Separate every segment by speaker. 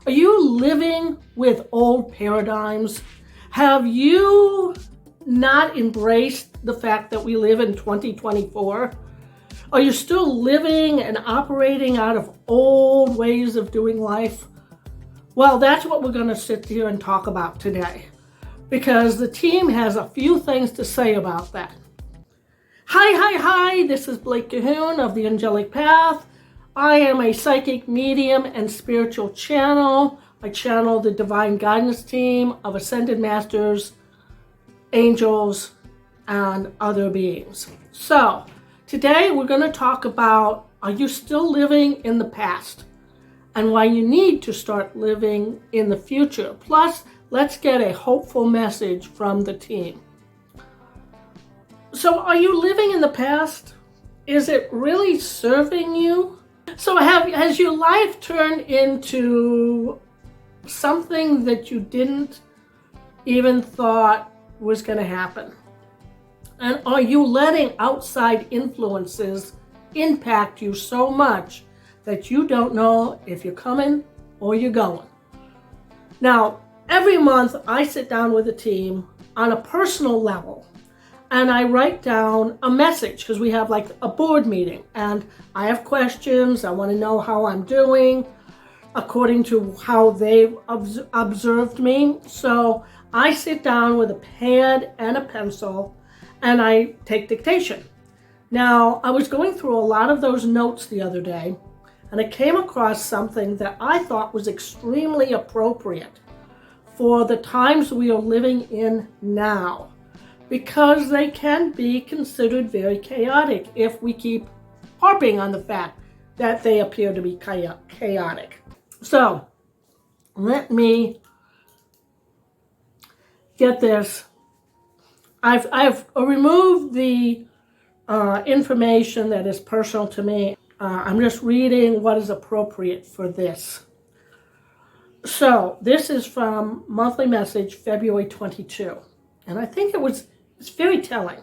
Speaker 1: Are you living with old paradigms? Have you not embraced the fact that we live in 2024? Are you still living and operating out of old ways of doing life? Well, that's what we're going to sit here and talk about today, because the team has a few things to say about that. Hi, this is Blake Cahoon of the Angelic Path. I am a psychic medium and spiritual channel. I channel the divine guidance team of ascended masters, angels, and other beings. So, today we're going to talk about, are you still living in the past? And why you need to start living in the future. Plus, let's get a hopeful message from the team. So, are you living in the past? Is it really serving you? So, has your life turned into something that you didn't even thought was going to happen? And are you letting outside influences impact you so much that you don't know if you're coming or you're going? Now, every month I sit down with a team on a personal level and I write down a message, because we have like a board meeting and I have questions. I want to know how I'm doing according to how they've observed me. So I sit down with a pad and a pencil and I take dictation. Now, I was going through a lot of those notes the other day, and I came across something that I thought was extremely appropriate for the times we are living in now, because they can be considered very chaotic if we keep harping on the fact that they appear to be chaotic. So, let me get this. I've removed the information that is personal to me. I'm just reading what is appropriate for this. So this is from Monthly Message, February 22. And I think it's very telling.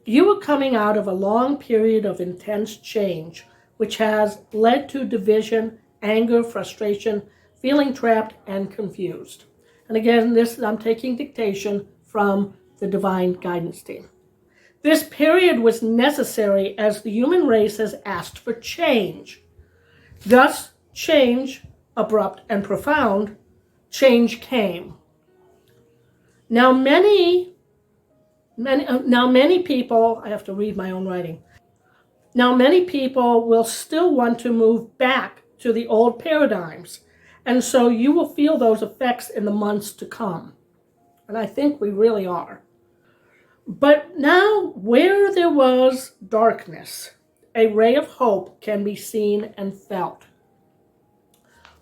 Speaker 1: You are coming out of a long period of intense change, which has led to division, anger, frustration, feeling trapped and confused. And again, I'm taking dictation from the divine guidance team. This period was necessary as the human race has asked for change. Thus, change, abrupt and profound, change came. Now many people, I have to read my own writing. Now many people will still want to move back to the old paradigms. And so you will feel those effects in the months to come. And I think we really are. But now, where there was darkness, a ray of hope can be seen and felt.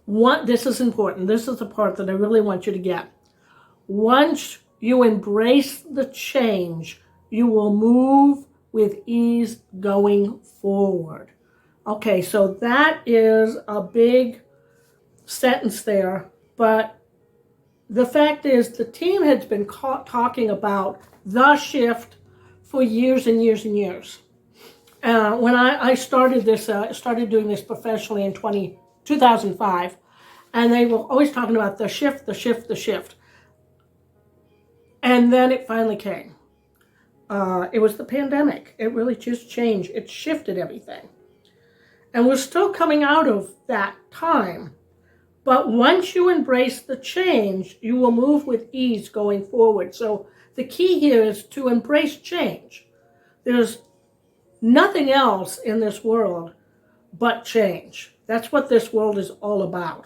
Speaker 1: This is important. This is the part that I really want you to get. Once you embrace the change, you will move with ease going forward. Okay, so that is a big sentence there, but the fact is the team has been talking about the shift for years and years and years. When I started this, started doing this professionally in 2005, and they were always talking about the shift. And then it finally came. It was the pandemic. It really just changed. It shifted everything. And we're still coming out of that time. But once you embrace the change, you will move with ease going forward. So the key here is to embrace change. There's nothing else in this world but change. That's what this world is all about.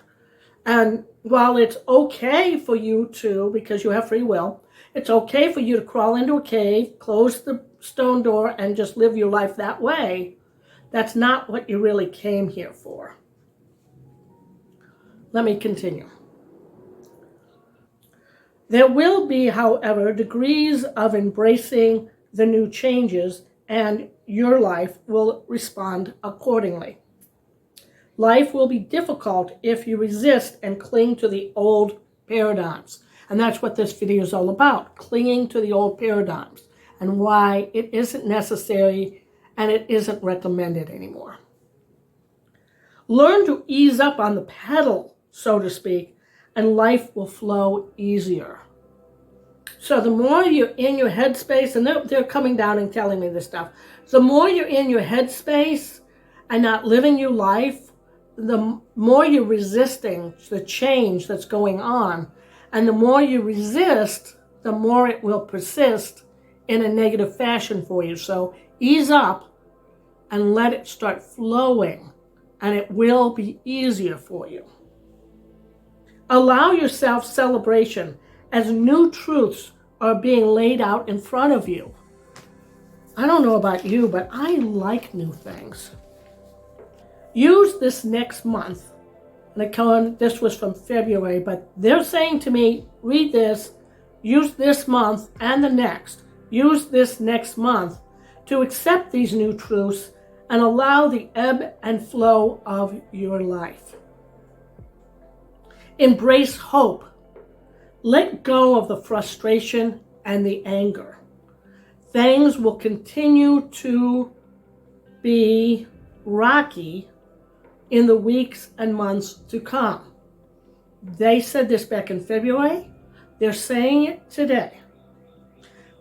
Speaker 1: And while it's okay for you to, because you have free will, it's okay for you to crawl into a cave, close the stone door, and just live your life that way, that's not what you really came here for. Let me continue. There will be, however, degrees of embracing the new changes, and your life will respond accordingly. Life will be difficult if you resist and cling to the old paradigms. And that's what this video is all about, clinging to the old paradigms and why it isn't necessary and it isn't recommended anymore. Learn to ease up on the pedal so to speak, and life will flow easier. So the more you're in your headspace, and they're coming down and telling me this stuff, the more you're in your headspace and not living your life, the more you're resisting the change that's going on. And the more you resist, the more it will persist in a negative fashion for you. So ease up and let it start flowing, and it will be easier for you. Allow yourself celebration as new truths are being laid out in front of you. I don't know about you, but I like new things. Use this next month, and this was from February, but they're saying to me, read this, use this month and the next, use this next month to accept these new truths and allow the ebb and flow of your life. Embrace hope. Let go of the frustration and the anger. Things will continue to be rocky in the weeks and months to come. They said this back in February. They're saying it today.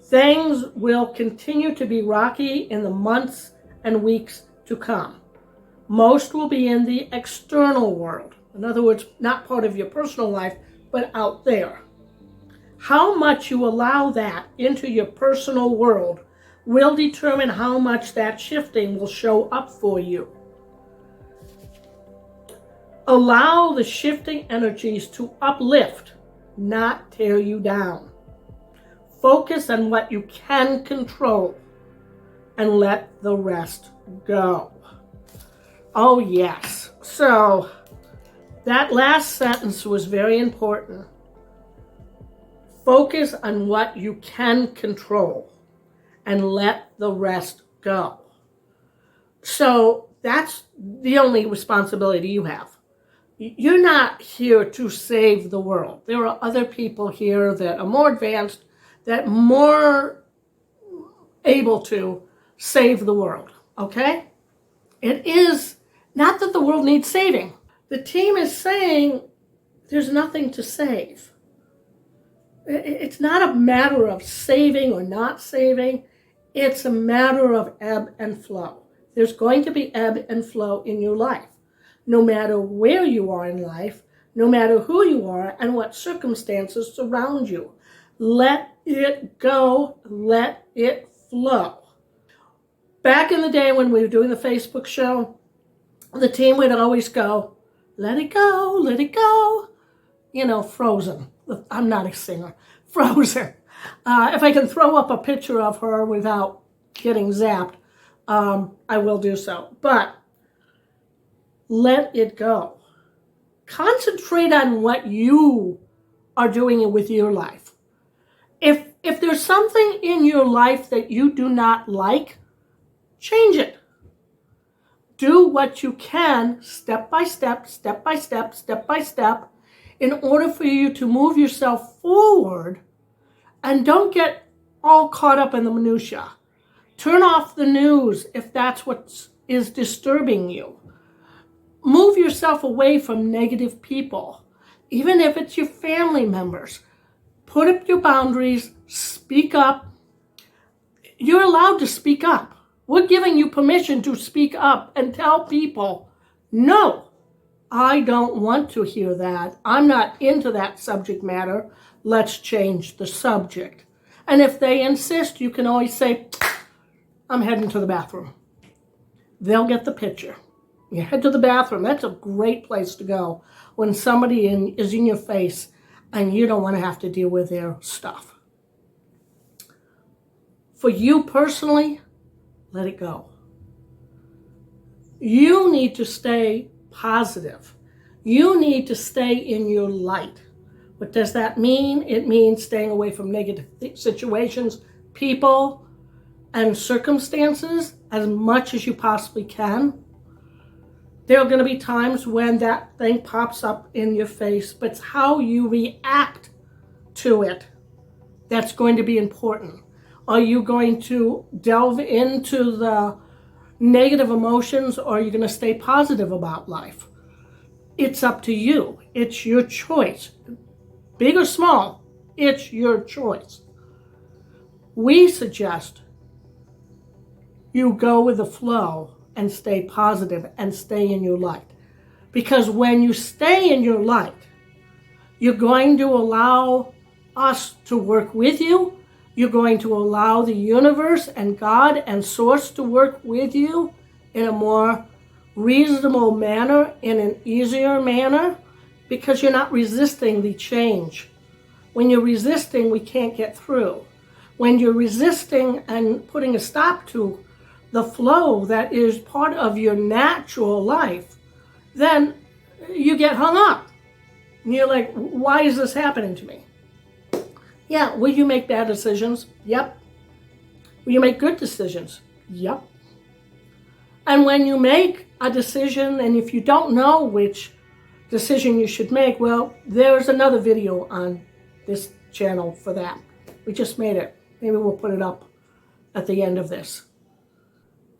Speaker 1: Things will continue to be rocky in the months and weeks to come. Most will be in the external world. In other words, not part of your personal life, but out there. How much you allow that into your personal world will determine how much that shifting will show up for you. Allow the shifting energies to uplift, not tear you down. Focus on what you can control and let the rest go. Oh yes. So that last sentence was very important. Focus on what you can control and let the rest go. So that's the only responsibility you have. You're not here to save the world. There are other people here that are more advanced, that are more able to save the world, okay? It is not that the world needs saving. The team is saying there's nothing to save. It's not a matter of saving or not saving. It's a matter of ebb and flow. There's going to be ebb and flow in your life, no matter where you are in life, no matter who you are and what circumstances surround you. Let it go. Let it flow. Back in the day when we were doing the Facebook show, the team would always go, let it go, let it go. You know, Frozen. I'm not a singer. Frozen. If I can throw up a picture of her without getting zapped, I will do so. But let it go. Concentrate on what you are doing with your life. If there's something in your life that you do not like, change it. Do what you can, step by step, step by step, step by step, in order for you to move yourself forward, and don't get all caught up in the minutia. Turn off the news if that's what is disturbing you. Move yourself away from negative people, even if it's your family members. Put up your boundaries, speak up. You're allowed to speak up. We're giving you permission to speak up and tell people, no, I don't want to hear that. I'm not into that subject matter. Let's change the subject. And if they insist, you can always say, I'm heading to the bathroom. They'll get the picture. You head to the bathroom. That's a great place to go when somebody is in your face and you don't want to have to deal with their stuff. For you personally, let it go. You need to stay positive. You need to stay in your light. What does that mean? It means staying away from negative situations, people, and circumstances as much as you possibly can. There are going to be times when that thing pops up in your face, but it's how you react to it that's going to be important. Are you going to delve into the negative emotions, or are you going to stay positive about life? it's up to you. It's your choice. Big or small, it's your choice. We suggest you go with the flow and stay positive and stay in your light. Because when you stay in your light, you're going to allow us to work with you. You're going to allow the universe and God and Source to work with you in a more reasonable manner, in an easier manner, because you're not resisting the change. When you're resisting, we can't get through. When you're resisting and putting a stop to the flow that is part of your natural life, then you get hung up. And you're like, why is this happening to me? Yeah, will you make bad decisions? Yep. Will you make good decisions? Yep. And when you make a decision, and if you don't know which decision you should make, well, there's another video on this channel for that. We just made it. Maybe we'll put it up at the end of this.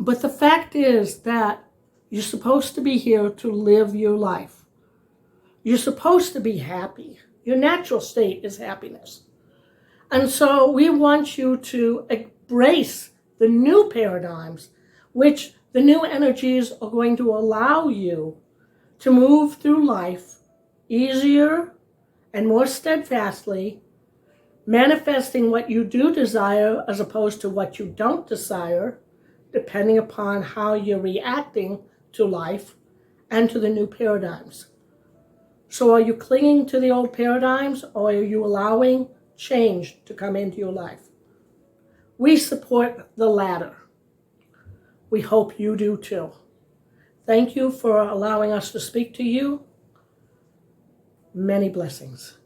Speaker 1: But the fact is that you're supposed to be here to live your life. You're supposed to be happy. Your natural state is happiness. And so we want you to embrace the new paradigms, which the new energies are going to allow you to move through life easier and more steadfastly, manifesting what you do desire as opposed to what you don't desire, depending upon how you're reacting to life and to the new paradigms. So are you clinging to the old paradigms, or are you allowing change to come into your life? We support the latter. We hope you do too. Thank you for allowing us to speak to you. Many blessings.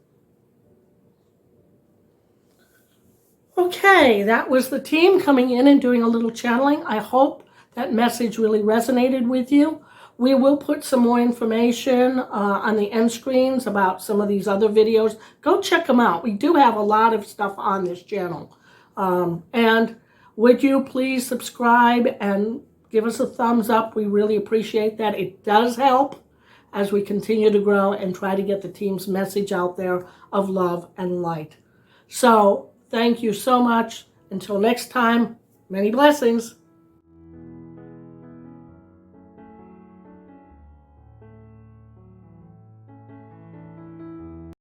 Speaker 1: Okay, that was the team coming in and doing a little channeling. I hope that message really resonated with you. We will put some more information on the end screens about some of these other videos. Go check them out. We do have a lot of stuff on this channel. And would you please subscribe and give us a thumbs up? We really appreciate that. It does help as we continue to grow and try to get the team's message out there of love and light. So thank you so much. Until next time, many blessings.